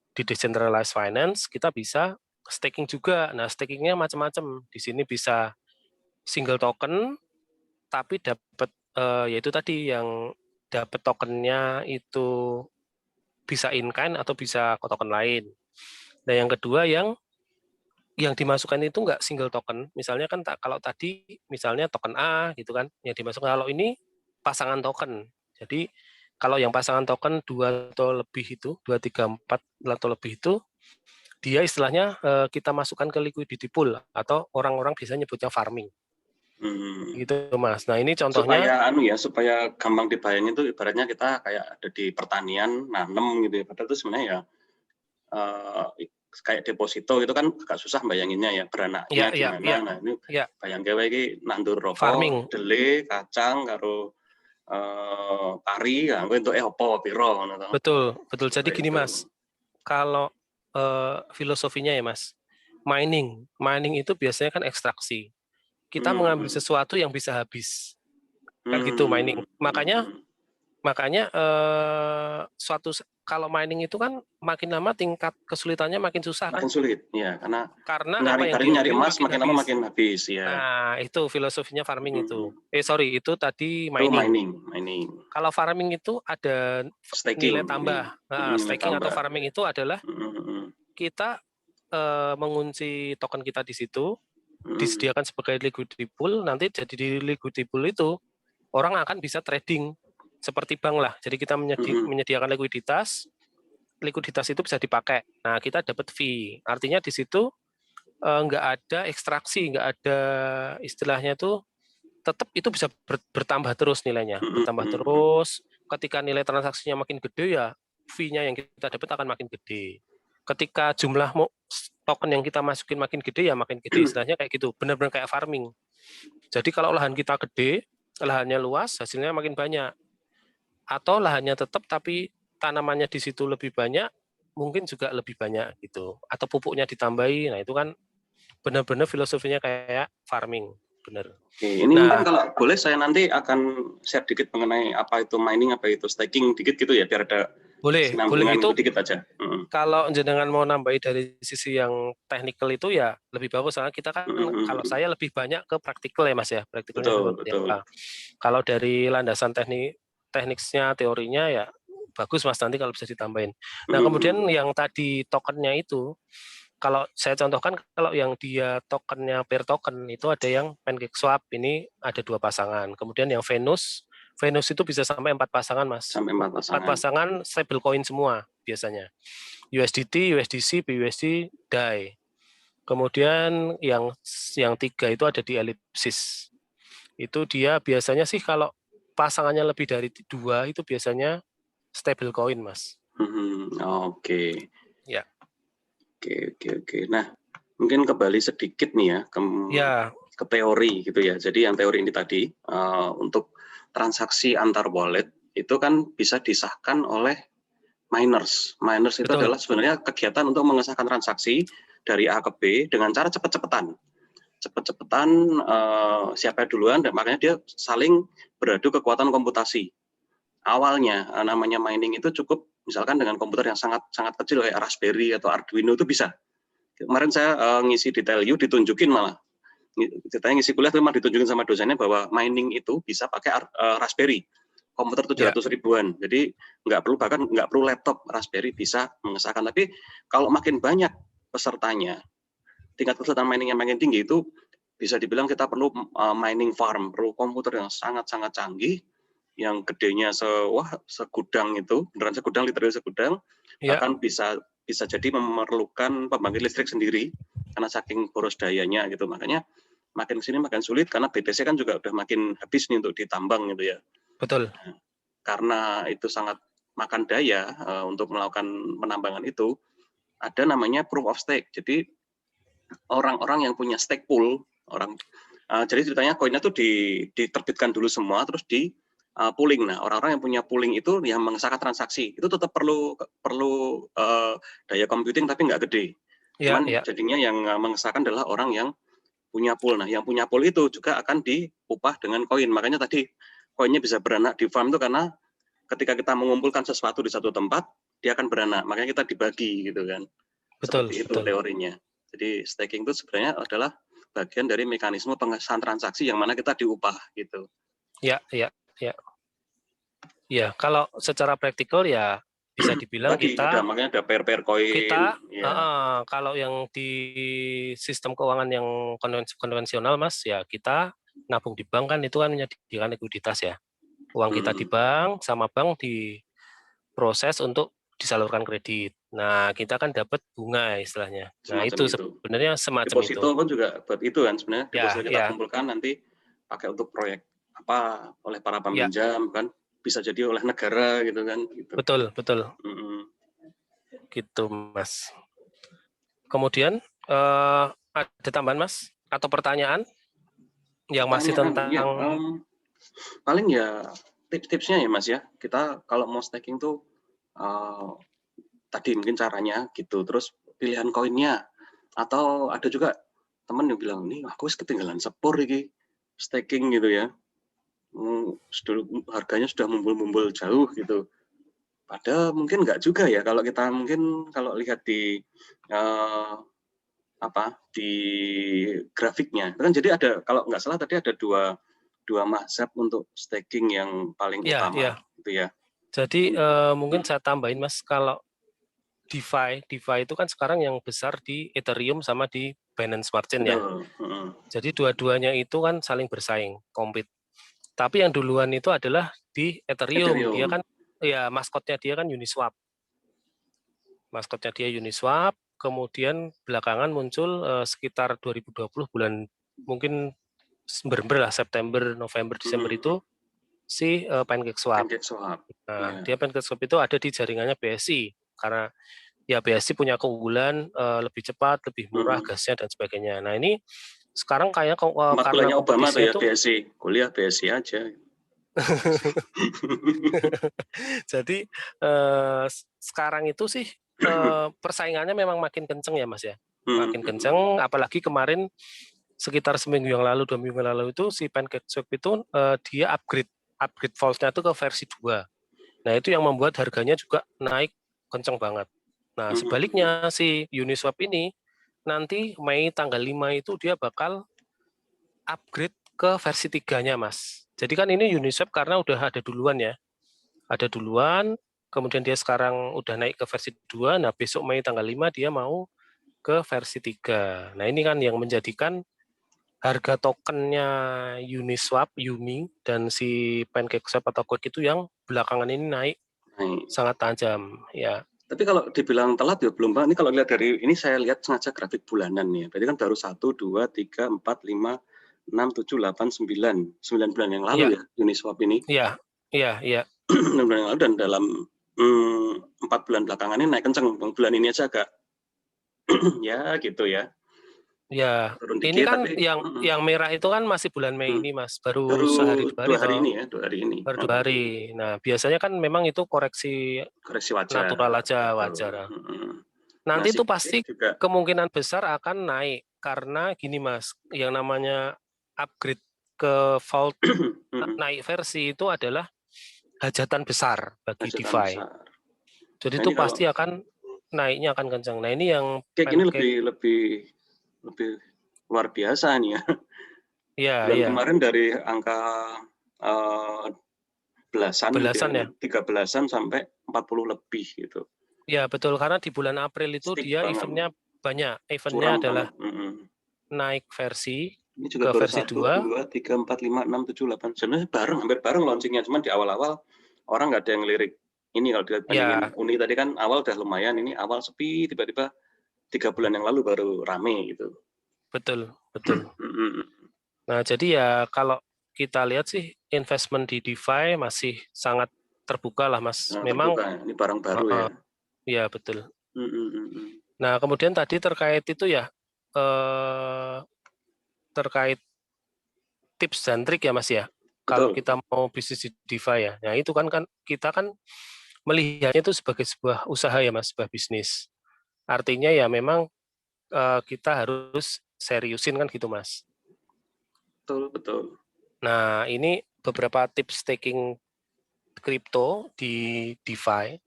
di decentralized finance kita bisa staking juga. Nah, stakingnya macam-macam. Di sini bisa single token, tapi dapat yaitu tadi yang dapat tokennya itu bisa in kind atau bisa ke token lain. Nah, yang kedua yang dimasukkan itu nggak single token. Misalnya kan kalau tadi misalnya token A gitu kan, yang dimasukkan. Kalau ini pasangan token. Jadi kalau yang pasangan token 2 atau lebih itu, 2, 3, 4 atau lebih itu, dia istilahnya kita masukkan ke liquidity pool atau orang-orang biasanya nyebutnya farming. Gitu Mas. Nah, ini contohnya supaya gampang dibayangin tuh ibaratnya kita kayak ada di pertanian nanam gitu ya. Padahal itu sebenarnya ya kayak deposito itu kan agak susah bayanginnya ya, beranaknya gimana. Nah, ini bayang gawe iki nandur rokok, dele, kacang karo pari ya, untuk opo piro ngono to. Betul. Jadi gini Mas, kalau filosofinya ya Mas, mining itu biasanya kan ekstraksi. Kita mengambil sesuatu yang bisa habis. Kan gitu mining. Makanya suatu kalau mining itu kan makin lama tingkat kesulitannya makin susah kan? Makin sulit, ya, karena apa yang nyari diambil emas makin lama makin habis ya. Nah, itu filosofinya farming itu. Itu tadi mining. Kalau farming itu ada nilai tambah. Staking atau farming itu adalah kita mengunci token kita di situ, disediakan sebagai liquidity pool, nanti jadi di liquidity pool itu orang akan bisa trading seperti bank lah. Jadi kita menyediakan likuiditas itu bisa dipakai. Nah, kita dapat fee. Artinya di situ nggak ada ekstraksi, nggak ada istilahnya tuh, tetap itu bisa bertambah terus nilainya, bertambah terus. Ketika nilai transaksinya makin gede ya fee-nya yang kita dapat akan makin gede. Ketika jumlah token yang kita masukin makin gede ya makin gede. Istilahnya kayak gitu, benar-benar kayak farming. Jadi kalau lahan kita gede, lahannya luas, hasilnya makin banyak. Atau lahannya tetap tapi tanamannya di situ lebih banyak, mungkin juga lebih banyak gitu. Atau pupuknya ditambahi, nah itu kan benar-benar filosofinya kayak farming, benar. Ini mungkin kalau boleh saya nanti akan share dikit mengenai apa itu mining, apa itu staking dikit gitu ya, biar ada boleh itu dikit aja. Kalau jenengan mau nambahi dari sisi yang technical itu ya lebih bagus, soalnya kita kan kalau saya lebih banyak ke praktikal ya Mas ya, praktikalnya seperti apa. Kalau dari landasan tekniknya, teorinya ya bagus Mas, nanti kalau bisa ditambahin. Nah, kemudian yang tadi tokennya itu, kalau saya contohkan, kalau yang dia tokennya per token itu ada yang PancakeSwap, ini ada 2 pasangan. Kemudian yang Venus itu bisa sampai 4 pasangan Mas. Sampai 4 pasangan stablecoin semua biasanya. USDT, USDC, BUSD, DAI. Kemudian yang 3 itu ada di Ellipsis. Itu dia biasanya sih kalau pasangannya lebih dari 2 itu biasanya stablecoin Mas. Oke. Ya. Oke. Nah, mungkin kembali sedikit nih ya ke teori gitu ya. Jadi yang teori ini tadi untuk transaksi antar wallet itu kan bisa disahkan oleh miners. Miners itu adalah sebenarnya kegiatan untuk mengesahkan transaksi dari A ke B dengan cara cepet-cepetan. Siapa duluan, dan makanya dia saling beradu kekuatan komputasi. Awalnya namanya mining itu cukup misalkan dengan komputer yang sangat kecil kayak Raspberry atau Arduino itu bisa. Kemarin saya ngisi di TELU ditunjukin malah. Ceritanya ngisi kuliah itu memang ditunjukin sama dosennya bahwa mining itu bisa pakai Raspberry. Komputer 700 ribuan. Jadi nggak perlu laptop, Raspberry bisa mengesahkan. Tapi kalau makin banyak pesertanya, tingkat kesulitan mining yang makin tinggi itu bisa dibilang kita perlu mining farm, perlu komputer yang sangat canggih, yang gedenya segudang itu, beneran segudang, literally segudang, bahkan bisa jadi memerlukan pembangkit listrik sendiri karena saking boros dayanya gitu. Makanya makin kesini makin sulit karena BTC kan juga udah makin habis nih untuk ditambang gitu ya. Betul. Karena itu sangat makan daya untuk melakukan penambangan itu, ada namanya proof of stake. Jadi orang-orang yang punya stake pool Jadi ceritanya koinnya tuh diterbitkan dulu semua, terus di pooling. Nah, orang-orang yang punya pooling itu yang mengesahkan transaksi itu tetap perlu daya computing tapi nggak gede. Cuman jadinya yang mengesahkan adalah orang yang punya pool. Nah, yang punya pool itu juga akan diupah dengan koin. Makanya tadi koinnya bisa beranak di farm itu karena ketika kita mengumpulkan sesuatu di satu tempat, dia akan beranak. Makanya kita dibagi gitu kan. Seperti itu teorinya. Jadi staking itu sebenarnya adalah bagian dari mekanisme pengesahan transaksi yang mana kita diupah gitu. Ya. Ya, kalau secara praktikal ya bisa dibilang makanya ada pair koin. Kita kalau yang di sistem keuangan yang konvensional, Mas, ya kita nabung di bank kan itu kan menyediakan likuiditas ya. Uang kita di bank sama bank diproses untuk disalurkan kredit. Nah, kita kan dapat bunga istilahnya. Nah, itu sebenarnya semacam deposito itu. Deposito pun juga buat itu kan sebenarnya. Deposito kita kumpulkan nanti pakai untuk proyek apa oleh para peminjam kan, bisa jadi oleh negara gitu kan. Gitu. Betul. Gitu, Mas. Kemudian ada tambahan, Mas, atau pertanyaan yang masih tentang paling ya tips-tipsnya ya, Mas ya. Kita kalau mau staking tuh tadi mungkin caranya gitu, terus pilihan koinnya, atau ada juga teman yang bilang nih aku ketinggalan sepur ini staking gitu ya, harganya sudah mumbul jauh gitu. Padahal mungkin nggak juga ya, kalau kita mungkin kalau lihat di di grafiknya kan, jadi ada kalau nggak salah tadi ada dua mazhab untuk staking yang paling utama gitu ya. Jadi mungkin saya tambahin, Mas, kalau DeFi itu kan sekarang yang besar di Ethereum sama di Binance Smart Chain ya. Jadi dua-duanya itu kan saling bersaing, compete. Tapi yang duluan itu adalah di Ethereum. Dia kan ya maskotnya dia kan Uniswap. Kemudian belakangan muncul sekitar 2020 bulan mungkin September, November, Desember itu si PancakeSwap. Nah, dia PancakeSwap itu ada di jaringannya BSC karena ya BSC punya keunggulan lebih cepat, lebih murah gasnya dan sebagainya. Nah, ini sekarang kayak karena kompetisi itu BSC, kuliah BSC aja. Jadi sekarang itu sih persaingannya memang makin kenceng ya, Mas ya. Makin kenceng, apalagi kemarin sekitar seminggu yang lalu, 2 minggu yang lalu itu si PancakeSwap itu dia upgrade vault-nya itu ke versi 2. Nah, itu yang membuat harganya juga naik kenceng banget. Nah, sebaliknya si Uniswap ini nanti Mei tanggal 5 itu dia bakal upgrade ke versi 3-nya, Mas. Jadi kan ini Uniswap karena udah ada duluan ya. Ada duluan, kemudian dia sekarang udah naik ke versi 2, nah besok Mei tanggal 5 dia mau ke versi 3. Nah, ini kan yang menjadikan harga tokennya Uniswap, Yumi, dan si PancakeSwap atau Quake itu yang belakangan ini naik sangat tajam. Ya. Tapi kalau dibilang telat ya belum, Pak. Ini kalau lihat dari ini saya lihat sengaja grafik bulanan ya. Berarti kan baru 1, 2, 3, 4, 5, 6, 7, 8, 9. 9 bulan yang lalu ya Uniswap ini. Iya. 9 bulan yang lalu, dan dalam 4 bulan belakangan ini naik kenceng. Bulan ini aja agak ya gitu ya. Ya, ini kan tapi, yang merah itu kan masih bulan Mei ini, Mas. Baru sehari 2 hari ini ya, 2 hari ini. Baru 2 hari. Nah, biasanya kan memang itu koreksi wajar. Natural aja, wajar. Nanti itu pasti juga kemungkinan besar akan naik karena gini, Mas, yang namanya upgrade ke vault naik versi itu adalah hajatan besar bagi DeFi. Jadi nah, itu pasti akan naiknya akan kencang. Nah, ini yang kayak gini lebih luar biasa nih ya. Iya. Kemarin dari angka belasan ya. 13-an sampai 40 lebih gitu. Ya, betul, karena di bulan April itu dia eventnya banyak. Eventnya adalah naik versi ini juga ke versi 2, 3, 4, 5, 6, 7, 8. Sebenarnya hampir bareng launchingnya, cuman di awal-awal orang nggak ada yang lirik. Ini kalau dibandingin Uni tadi kan awal udah lumayan, ini awal sepi, tiba-tiba 3 bulan yang lalu baru rame gitu. Betul. Nah, jadi ya kalau kita lihat sih investment di DeFi masih sangat terbuka lah, Mas. Memang terbuka. Ini barang baru ya. Iya, betul. Nah, kemudian tadi terkait itu ya terkait tips dan trik ya Mas ya. Kalau kita mau bisnis di DeFi ya. Nah itu kan kita kan melihatnya itu sebagai sebuah usaha ya Mas, sebuah bisnis. Artinya ya memang kita harus seriusin kan gitu Mas. Betul. Nah ini beberapa tips staking kripto di DeFi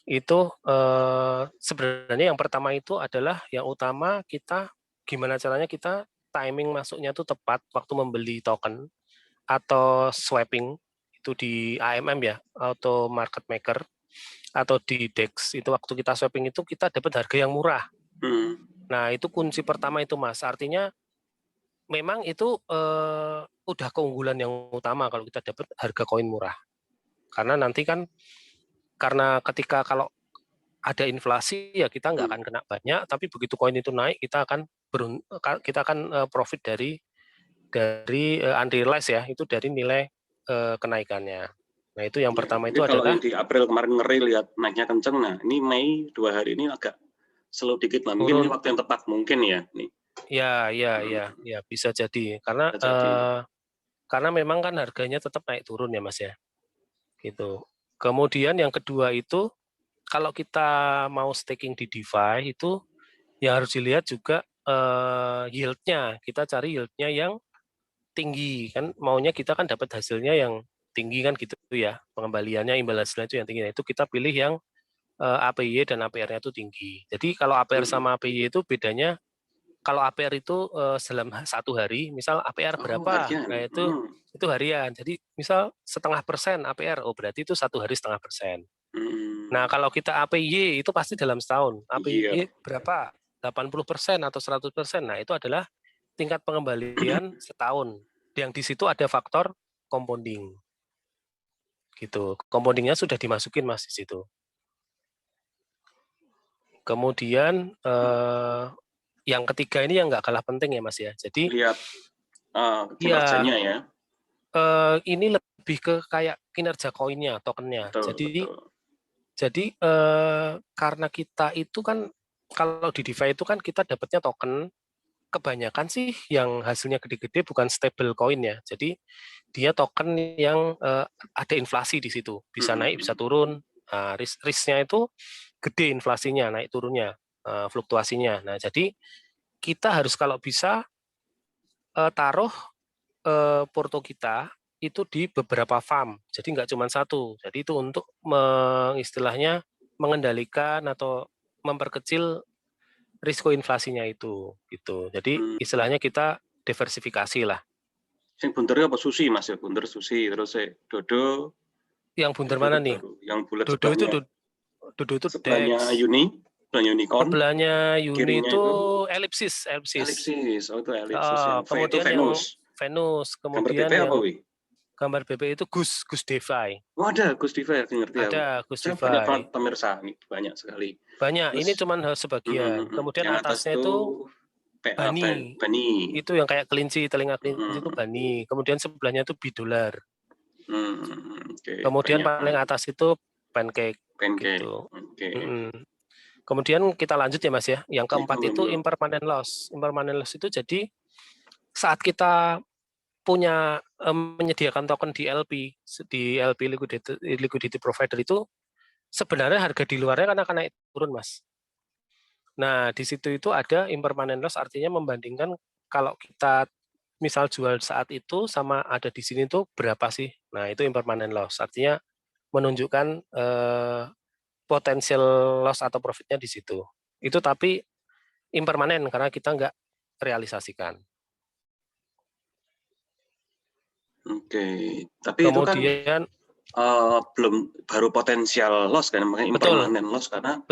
itu sebenarnya yang pertama itu adalah yang utama kita gimana caranya kita timing masuknya itu tepat waktu membeli token atau swapping itu di AMM ya, auto market maker atau di DEX itu waktu kita swapping itu kita dapat harga yang murah. Nah itu kunci pertama itu Mas, artinya memang itu udah keunggulan yang utama kalau kita dapat harga koin murah. Karena nanti kan karena ketika kalau ada inflasi ya kita nggak akan kena banyak, tapi begitu koin itu naik kita akan profit dari unrealized ya, itu dari nilai kenaikannya. Nah itu yang pertama itu kalau adalah yang di April kemarin ngeri lihat naiknya kenceng, nah ini Mei 2 hari ini agak slow dikit lah, mungkin ini waktu yang tepat mungkin ya nih. Ya bisa jadi karena memang kan harganya tetap naik turun ya Mas ya. Gitu. Kemudian yang kedua itu kalau kita mau staking di DeFi itu ya harus dilihat juga yield-nya. Kita cari yield-nya yang tinggi kan, maunya kita kan dapat hasilnya yang tinggi kan gitu ya, pengembaliannya imbal hasilnya itu yang tinggi. Nah, itu kita pilih yang APY dan APR-nya itu tinggi. Jadi kalau APR sama APY itu bedanya, kalau APR itu dalam 1 hari, misal APR berapa, nah itu harian. Jadi misal 0,5% APR, oh berarti itu 1 hari 0,5%. Nah kalau kita APY itu pasti dalam setahun. APY berapa? 80% atau 100%. Nah itu adalah tingkat pengembalian setahun. Yang di situ ada faktor compounding. Gitu. Compoundingnya sudah dimasukin Mas di situ. Kemudian yang ketiga ini yang nggak kalah penting ya Mas ya. Jadi lihat kinerjanya ya. Ini lebih ke kayak kinerja koinnya, tokennya. Jadi karena kita itu kan kalau di DeFi itu kan kita dapatnya token, kebanyakan sih yang hasilnya gede-gede bukan stable coin ya. Jadi dia token yang ada inflasi di situ, bisa naik, bisa turun. Nah, risk-nya itu gede inflasinya, naik turunnya, fluktuasinya. Nah, jadi kita harus kalau bisa taruh porto kita itu di beberapa farm, jadi nggak cuma satu. Jadi itu untuk istilahnya mengendalikan atau memperkecil risiko inflasinya itu, gitu. Jadi istilahnya kita diversifikasi lah. Yang bunternya apa sushi Mas ya? Bunter sushi terus dodo. Yang bunter mana nih? Yang bulat dodo itu sebelahnya DEX. Uni, unicorn. Sebelahnya Uni itu ellipsis. Oh itu ellipsis yang kemudian itu Venus. Kemudian gambar BP yang apa, Wi? Gambar BP itu Gus DeFi. Oh ada Gus DeFi, ngerti ya. Ada Gus DeFi. Banyak banget pemirsa, banyak sekali. Banyak, ini cuma sebagian. Kemudian yang atasnya itu Bani. Itu yang kayak kelinci, telinga kelinci itu Bani. Kemudian sebelahnya itu bidolar. Kemudian paling atas itu pancake. Gitu. Kemudian kita lanjut ya Mas ya. Yang keempat itu impermanent loss. Impermanent loss itu jadi saat kita punya menyediakan token di LP liquidity provider itu sebenarnya harga di luarnya kan akan naik turun Mas. Nah di situ itu ada impermanent loss, artinya membandingkan kalau kita misal jual saat itu sama ada di sini tuh berapa sih. Nah itu impermanent loss, artinya menunjukkan potensial loss atau profitnya di situ. Itu tapi impermanen karena kita nggak realisasikan. Tapi kemudian, itu kan belum baru potensial loss kan, makanya impermanen loss karena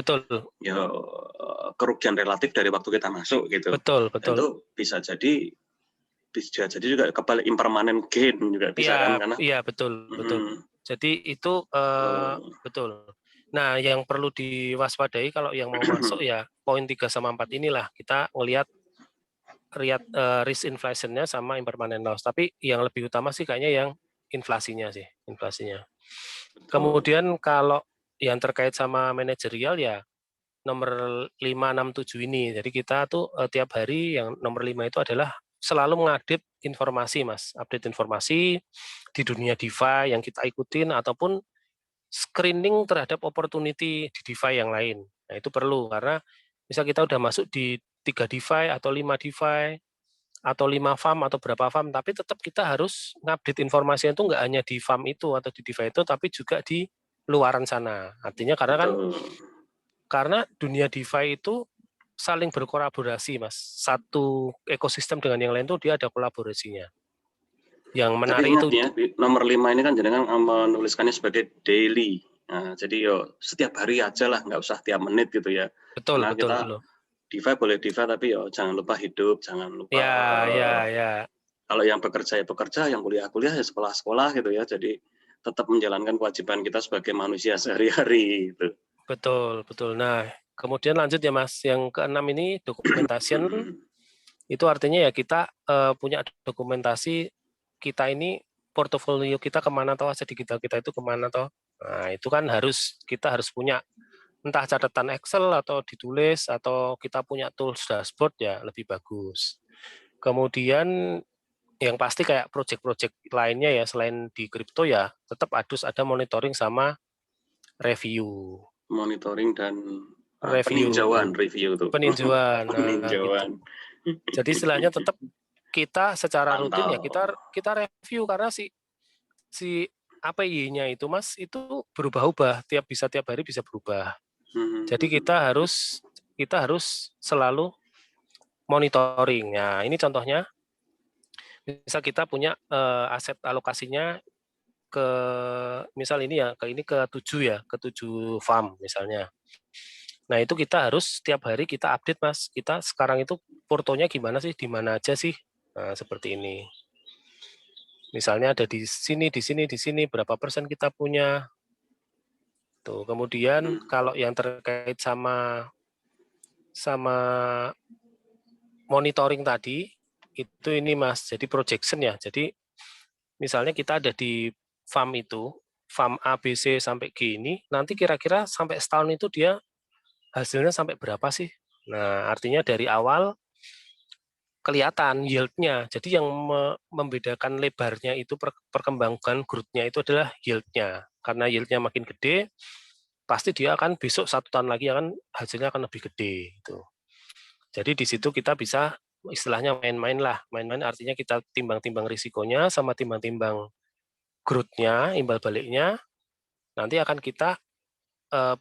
ya kerugian relatif dari waktu kita masuk gitu. Betul. Itu bisa jadi juga kebalik impermanen gain juga bisa kan karena. Iya betul. Jadi itu betul. Nah yang perlu diwaspadai kalau yang mau masuk ya poin 3 sama 4 inilah kita ngelihat risk inflation-nya sama impermanent loss. Tapi yang lebih utama sih kayaknya yang inflasinya. Kemudian kalau yang terkait sama manajerial ya nomor 5, 6, 7 ini. Jadi kita tuh tiap hari yang nomor 5 itu adalah selalu mengupdate informasi, Mas. Update informasi di dunia DeFi yang kita ikutin, ataupun screening terhadap opportunity di DeFi yang lain. Nah, itu perlu, karena misal kita udah masuk di 3 DeFi atau 5 DeFi, atau 5 farm atau berapa farm, tapi tetap kita harus ngupdate informasi itu nggak hanya di farm itu atau di DeFi itu, tapi juga di luaran sana. Artinya karena dunia DeFi itu saling berkolaborasi, Mas. Satu ekosistem dengan yang lain tuh dia ada kolaborasinya. Yang menarik ingat itu ya, di nomor 5 ini kan jenengan menuliskannya sebagai daily. Nah, jadi setiap hari aja lah, nggak usah tiap menit gitu ya. betul. DeFi boleh DeFi, tapi jangan lupa hidup, jangan lupa. Ya. Kalau yang bekerja ya bekerja, yang kuliah ya sekolah gitu ya. Jadi tetap menjalankan kewajiban kita sebagai manusia sehari-hari gitu. Betul. Nah, kemudian lanjut ya, Mas. Yang keenam ini documentation. Itu artinya ya kita punya dokumentasi kita ini, portofolio kita kemana toh, aset digital kita itu kemana toh. Nah, itu kan kita harus punya entah catatan Excel atau ditulis, atau kita punya tools dashboard ya lebih bagus. Kemudian yang pasti kayak project-project lainnya ya, selain di kripto ya tetap harus ada monitoring sama review. Monitoring dan peninjauan tuh. Peninjauan. Peninjauan. Gitu. Jadi istilahnya tetap kita secara rutin ya kita review, karena si API-nya itu, Mas, itu berubah-ubah, tiap hari bisa berubah. Jadi kita harus selalu monitoring. Nah, ini contohnya, misal kita punya aset alokasinya misal ini ya, ke 7 ya, ke 7 farm misalnya. Nah, itu kita harus setiap hari kita update, Mas. Kita sekarang itu portonya gimana sih, di mana aja sih? Nah, seperti ini. Misalnya ada di sini, berapa persen kita punya. Tuh, kemudian kalau yang terkait sama monitoring tadi, itu ini, Mas, jadi projection ya. Jadi misalnya kita ada di farm itu, farm A, B, C sampai G ini, nanti kira-kira sampai setahun itu dia hasilnya sampai berapa sih? Nah, artinya dari awal kelihatan yield-nya. Jadi yang membedakan lebarnya itu, perkembangan growth-nya itu adalah yield-nya. Karena yield-nya makin gede, pasti dia akan besok 1 tahun lagi hasilnya akan lebih gede. Gitu. Jadi di situ kita bisa istilahnya main-main lah. Main-main artinya kita timbang-timbang risikonya sama timbang-timbang growth-nya, imbal baliknya. Nanti akan kita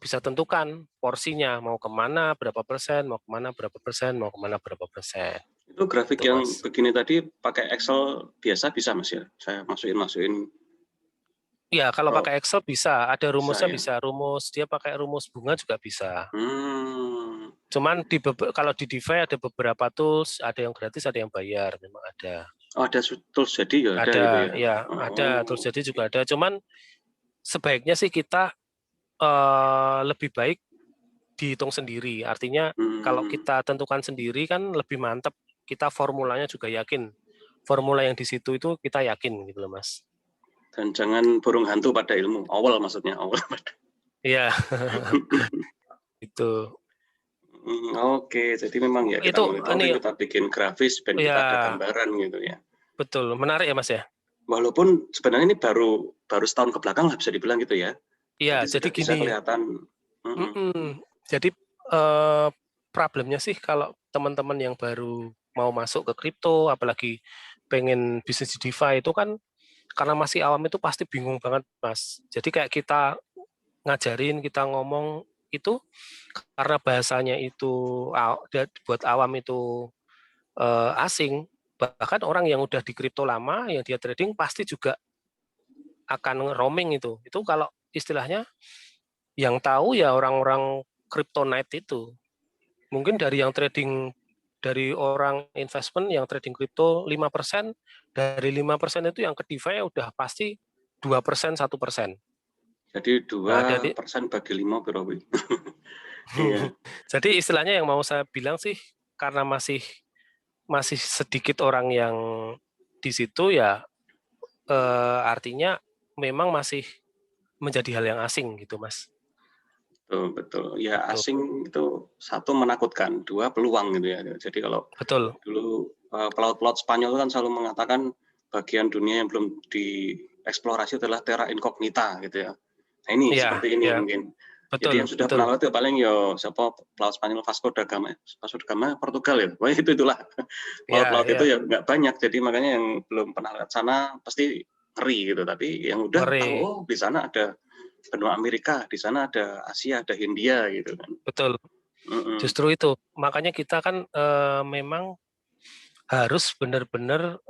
bisa tentukan porsinya, mau kemana berapa persen, mau kemana berapa persen, mau kemana berapa persen. Itu grafik itu, yang Mas, begini tadi pakai Excel biasa bisa, Mas ya? Saya masukin. Ya, kalau pakai Excel bisa, ada rumusnya bisa. Rumus dia pakai rumus bunga juga bisa. Cuman kalau di DeFi ada beberapa tools, ada yang gratis, ada yang bayar, memang ada. Oh, ada tools jadi ya? Ada gitu ya? Ya, ada tools jadi juga ada. Cuman sebaiknya sih kita lebih baik dihitung sendiri. Artinya kalau kita tentukan sendiri kan lebih mantap. Kita formulanya juga yakin. Formula yang di situ itu kita yakin gitu loh, Mas. Dan jangan burung hantu pada ilmu. Awal maksudnya, awal. Iya. Itu. Oke, jadi memang ya kita monitoring, kita bikin grafis, dan kita ada gambaran gitu ya. Betul, menarik ya, Mas ya. Walaupun sebenarnya ini baru setahun ke belakang lah bisa dibilang gitu ya. Iya, jadi gini. Bisa kelihatan. Jadi problemnya sih kalau teman-teman yang baru mau masuk ke kripto, apalagi pengen bisnis di DeFi itu kan, karena masih awam itu pasti bingung banget, Mas. Jadi kayak kita ngajarin, kita ngomong itu karena bahasanya itu buat awam itu asing, bahkan orang yang udah di kripto lama, yang dia trading pasti juga akan roaming itu. Itu kalau istilahnya yang tahu ya orang-orang Kryptonite itu. Mungkin dari yang trading, dari orang investment yang trading kripto 5%, dari 5% itu yang ke DeFi udah pasti 2%, 1%. Jadi 2% bagi 5 berapa? Iya. Jadi istilahnya yang mau saya bilang sih, karena masih sedikit orang yang di situ ya, artinya memang masih menjadi hal yang asing gitu, Mas. Betul. Ya asing itu, 1 menakutkan, 2 peluang gitu ya. Jadi kalau dulu pelaut-pelaut Spanyol kan selalu mengatakan bagian dunia yang belum dieksplorasi adalah terra incognita gitu ya. Nah ini seperti ini mungkin. Betul, Jadi yang sudah pernah laut itu paling siapa pelaut Spanyol Vasco da Gama Portugal ya. Wah itulah pelaut-pelaut itu ya nggak banyak. Jadi makanya yang belum pernah lihat sana pasti ngeri gitu. Tapi yang udah tahu di sana ada benua Amerika, di sana ada Asia, ada Hindia gitu kan. Betul. Justru itu. Makanya kita kan memang harus benar-benar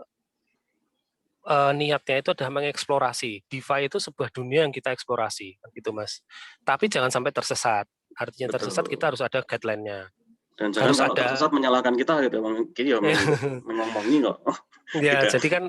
niatnya itu adalah mengeksplorasi. DeFi itu sebuah dunia yang kita eksplorasi, gitu Mas. Tapi jangan sampai tersesat. Artinya tersesat kita harus ada guideline-nya. Dan jangan kalau tersesat menyalahkan kita gitu, ngomongin kok. Ya, jadi kan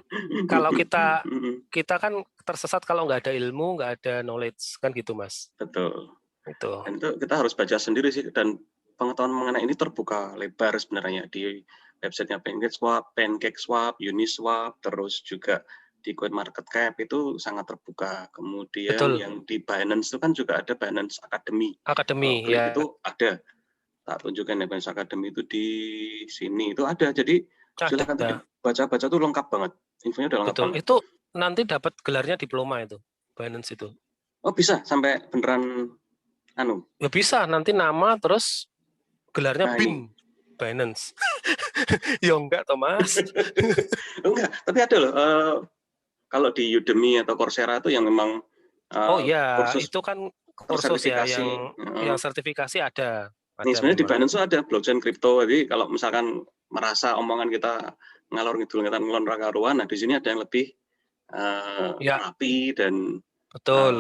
kalau kita kan tersesat kalau nggak ada ilmu, nggak ada knowledge, kan gitu Mas. Betul. Itu. Dan itu kita harus baca sendiri sih, dan pengetahuan mengenai ini terbuka lebar sebenarnya di websitenya PancakeSwap, Uniswap, terus juga di CoinMarketCap itu sangat terbuka. Kemudian yang di Binance itu kan juga ada Binance Academy. Ya. Itu ada. Tak tunjukkan ya Binance Academy itu di sini itu ada. Jadi silakan baca-baca tuh lengkap banget. Infonya udah lengkap banget. Itu nanti dapat gelarnya diploma itu, Binance itu. Oh bisa sampai beneran Ya bisa, nanti nama terus gelarnya Binance. Ya enggak, Thomas. Enggak, tapi ada loh. Kalau di Udemy atau Coursera itu yang memang kursus itu kan kursus ya yang sertifikasi ada. Nih sebenarnya di Binance itu ada blockchain crypto. Jadi kalau misalkan merasa omongan kita ngalor ngidul ngelon karuan, nah di sini ada yang lebih rapi dan betul.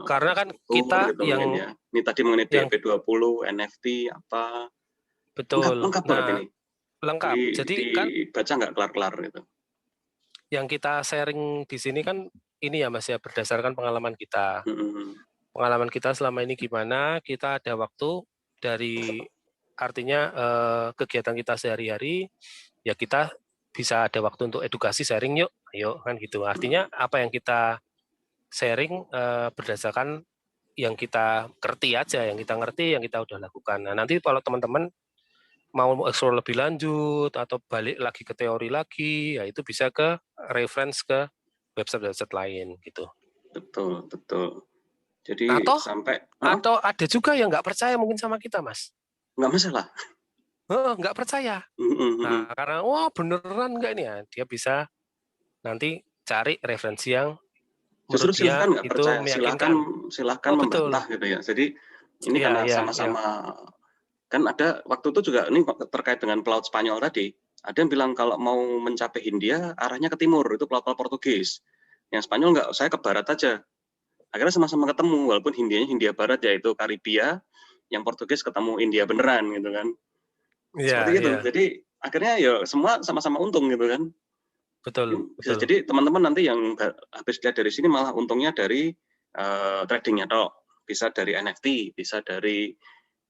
Karena kan kita gitu yang ya. Ini tadi mengenai DP20, NFT apa. Betul. Lengkap banget ini. Lengkap. Jadi kan baca nggak kelar-kelar gitu. Yang kita sharing di sini kan ini ya Mas ya, berdasarkan pengalaman kita. Pengalaman kita selama ini gimana, kita ada waktu dari artinya kegiatan kita sehari-hari, ya kita bisa ada waktu untuk edukasi sharing yuk, ayo kan gitu. Artinya apa yang kita sharing berdasarkan yang kita ngerti aja, yang kita udah lakukan. Nah nanti kalau teman-teman mau explore lebih lanjut atau balik lagi ke teori lagi, ya itu bisa ke reference ke website-website lain gitu. Betul. Jadi atau ada juga yang nggak percaya mungkin sama kita, Mas. Nggak masalah. Nggak percaya. Nah, karena beneran nggak ini ya, dia bisa nanti cari referensi yang justru silakan nggak percaya, silakan membantah gitu ya. Jadi ini karena sama-sama kan ada waktu itu juga ini terkait dengan pelaut Spanyol tadi. Ada yang bilang kalau mau mencapai Hindia arahnya ke timur, itu pelaut-pelaut Portugis. Yang Spanyol nggak, saya ke barat aja. Akhirnya sama-sama ketemu, walaupun Hindianya Hindia Barat yaitu Karibia, yang Portugis ketemu India beneran gitu kan. Seperti itu. Jadi akhirnya ya semua sama-sama untung gitu kan. Betul. Jadi teman-teman nanti yang habis lihat dari sini malah untungnya dari tradingnya toh, bisa dari NFT, bisa dari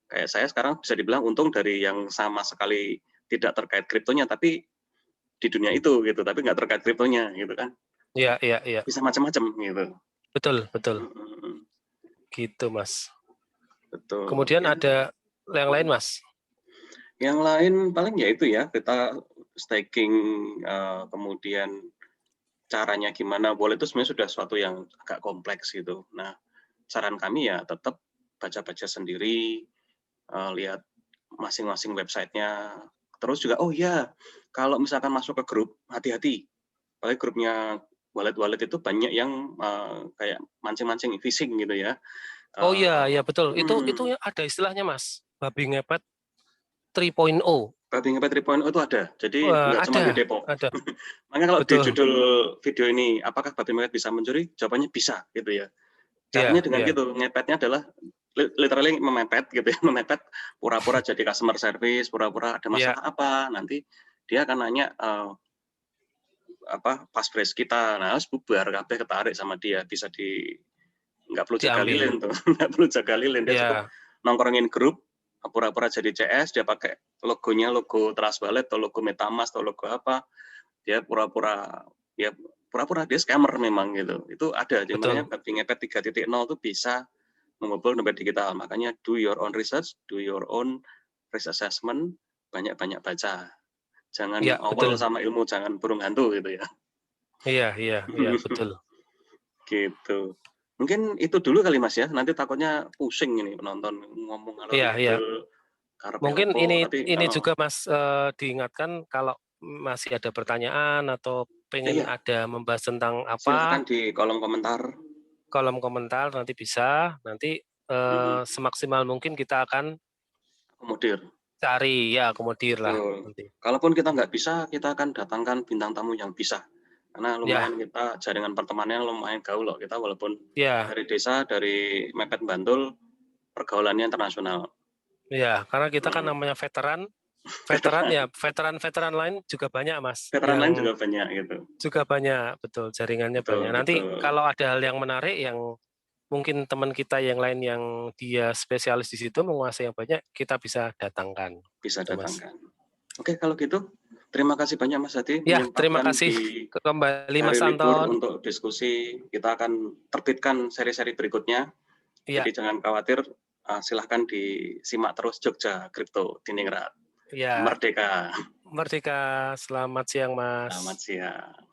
kayak saya sekarang bisa dibilang untung dari yang sama sekali tidak terkait kriptonya tapi di dunia itu gitu, tapi nggak terkait kriptonya gitu kan. Iya. Bisa macam-macam gitu. Betul. Gitu Mas. Betul. Kemudian ada yang lain Mas? Yang lain paling ya itu ya, kita staking, kemudian caranya gimana, wallet itu sebenarnya sudah suatu yang agak kompleks gitu. Nah, saran kami ya tetap baca-baca sendiri, lihat masing-masing websitenya. Terus juga, kalau misalkan masuk ke grup, hati-hati. Apalagi grupnya wallet-wallet itu banyak yang kayak mancing-mancing phishing gitu ya. Iya betul. Itu ada istilahnya Mas, babi ngepet 3.0. Babi ngepet 3.0 itu ada. Jadi nggak cuma di Depok. Ada. Makanya kalau di judul video ini, apakah babi ngepet bisa mencuri? Jawabannya bisa gitu ya. Caranya dengan gitu, ngepetnya adalah literally memepet gitu ya, memepet pura-pura jadi customer service, pura-pura ada masalah apa, nanti dia akan nanya passphrase kita, nah harus bubar, kabeh ketarik sama dia, bisa nggak perlu jaga lilin tuh, nggak perlu jaga lilin, dia cukup nongkrongin grup, pura-pura jadi CS, dia pakai logonya, logo Trust Wallet atau logo MetaMask atau logo apa, dia pura-pura dia scammer memang gitu. Itu ada, namanya babi ngepet 3.0 itu bisa membobol dompet digital. Makanya do your own research, do your own risk assessment, banyak-banyak baca. Jangan Iya, awal betul. sama ilmu, jangan burung hantu gitu ya. Iya, betul. Gitu. Mungkin itu dulu kali Mas ya, nanti takutnya pusing ini penonton ngomong ngalor Iya. ngidul, karepe Mungkin opo, tapi ini juga Mas, diingatkan kalau masih ada pertanyaan atau pengen iya, ada membahas tentang silahkan apa, di kolom komentar. kolom komentar nanti bisa, nanti, Mhm, semaksimal mungkin kita akan akomodir, cari, ya akomodir lah betul. nanti. Kalaupun kita nggak bisa, kita akan datangkan bintang tamu yang bisa. Karena Ya, lumayan kita jaringan pertemanannya lumayan gaul loh, kita walaupun ya, dari desa, dari mepet Bantul, pergaulannya internasional. karena kita kan Mhm, namanya veteran, veteran ya veteran-veteran lain juga banyak Mas, veteran lain yang juga banyak gitu. juga banyak, betul, jaringannya banyak. Betul Nanti betul, kalau ada hal yang menarik yang mungkin teman kita yang lain yang dia spesialis di situ menguasai yang banyak, kita bisa datangkan, bisa gitu Mas. datangkan. Oke, kalau gitu terima kasih banyak Mas Hadi Ya, terima menyempatkan kasih di kembali hari Mas libur Anton. untuk diskusi. Kita akan terbitkan seri-seri berikutnya. Iya, Jadi jangan khawatir, silahkan disimak terus Jogja Crypto Diningrat. iya, Merdeka. merdeka, selamat siang Mas. Selamat siang.